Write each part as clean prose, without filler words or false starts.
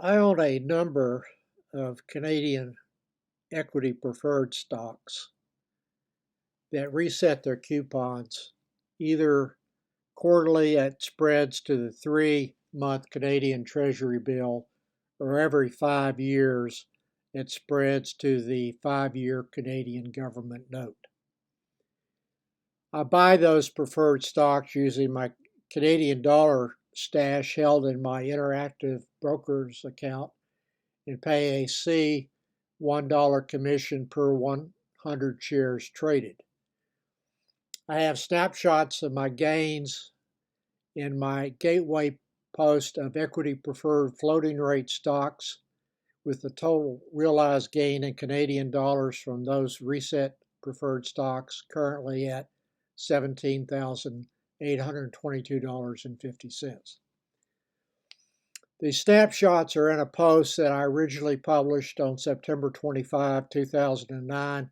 I own a number of Canadian equity preferred stocks that reset their coupons either quarterly at spreads to the 3-month Canadian Treasury bill or every 5 years at spreads to the 5-year Canadian government note. I buy those preferred stocks using my Canadian dollar stash held in my Interactive Brokers account and pay a $1 commission per 100 shares traded. I have snapshots of my gains in my Gateway post of equity preferred floating rate stocks with the total realized gain in Canadian dollars from those reset preferred stocks currently at $17,822.50. The snapshots are in a post that I originally published on September 25, 2009,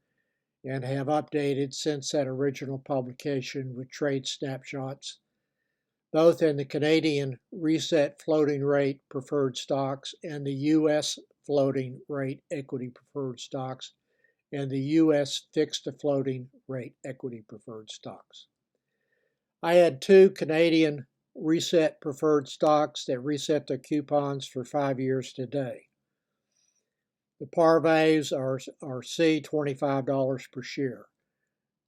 and have updated since that original publication with trade snapshots, both in the Canadian reset floating rate preferred stocks and the U.S. floating rate equity preferred stocks and the U.S. fixed to floating rate equity preferred stocks. I had two Canadian reset preferred stocks that reset their coupons for 5 years today. The par values are $25 per share.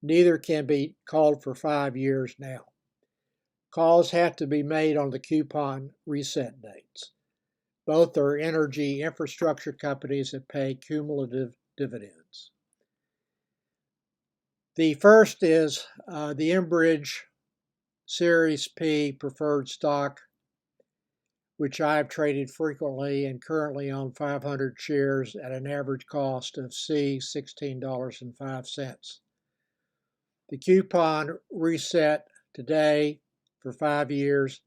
Neither can be called for 5 years now. Calls have to be made on the coupon reset dates. Both are energy infrastructure companies that pay cumulative dividends. The first is the Enbridge Series P preferred stock, which I've traded frequently and currently own 500 shares at an average cost of $16.05. The coupon reset today for 5 years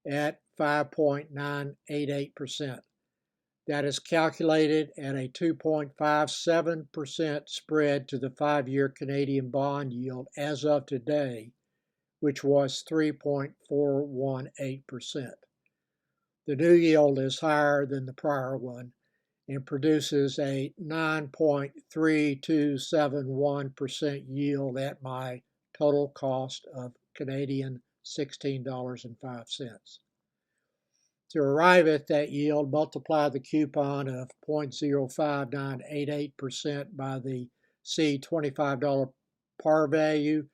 at 5.988%. That is calculated at a 2.57% spread to the 5-year Canadian bond yield as of today, which was 3.418%. The new yield is higher than the prior one and produces a 9.3271% yield at my total cost of Canadian $16.05. To arrive at that yield, multiply the coupon of 0.05988% by the $25 par value,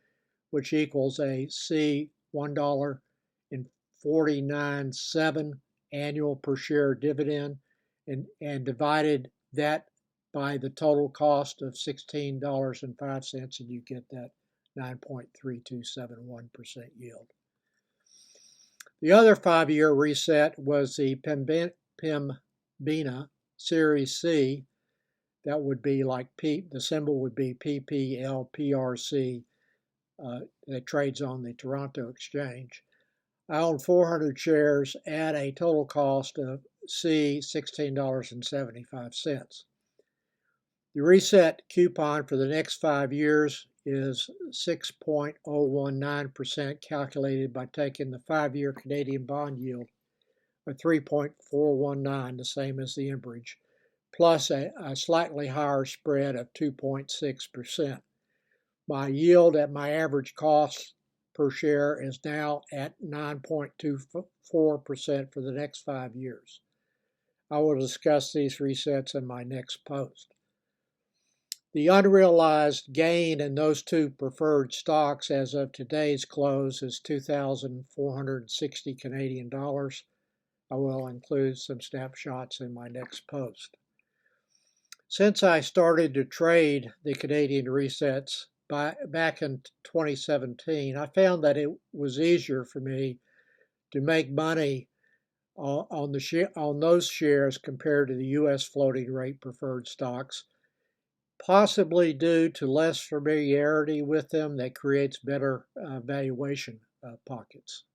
which equals a $1.497 annual per share dividend, and divided that by the total cost of $16.05, and you get that 9.3271% yield. The other 5-year reset was the Pembina Series C. That would be like the symbol would be PPLPRC, that trades on the Toronto Exchange. I own 400 shares at a total cost of $16.75. The reset coupon for the next 5 years is 6.019%, calculated by taking the 5-year Canadian bond yield of 3.419, the same as the Enbridge, plus a slightly higher spread of 2.6%. My yield at my average cost per share is now at 9.24% for the next 5 years. I will discuss these resets in my next post. The unrealized gain in those two preferred stocks as of today's close is 2,460 Canadian dollars. I will include some snapshots in my next post. Since I started to trade the Canadian resets back in 2017, I found that it was easier for me to make money on those shares compared to the U.S. floating rate preferred stocks, possibly due to less familiarity with them that creates better valuation pockets.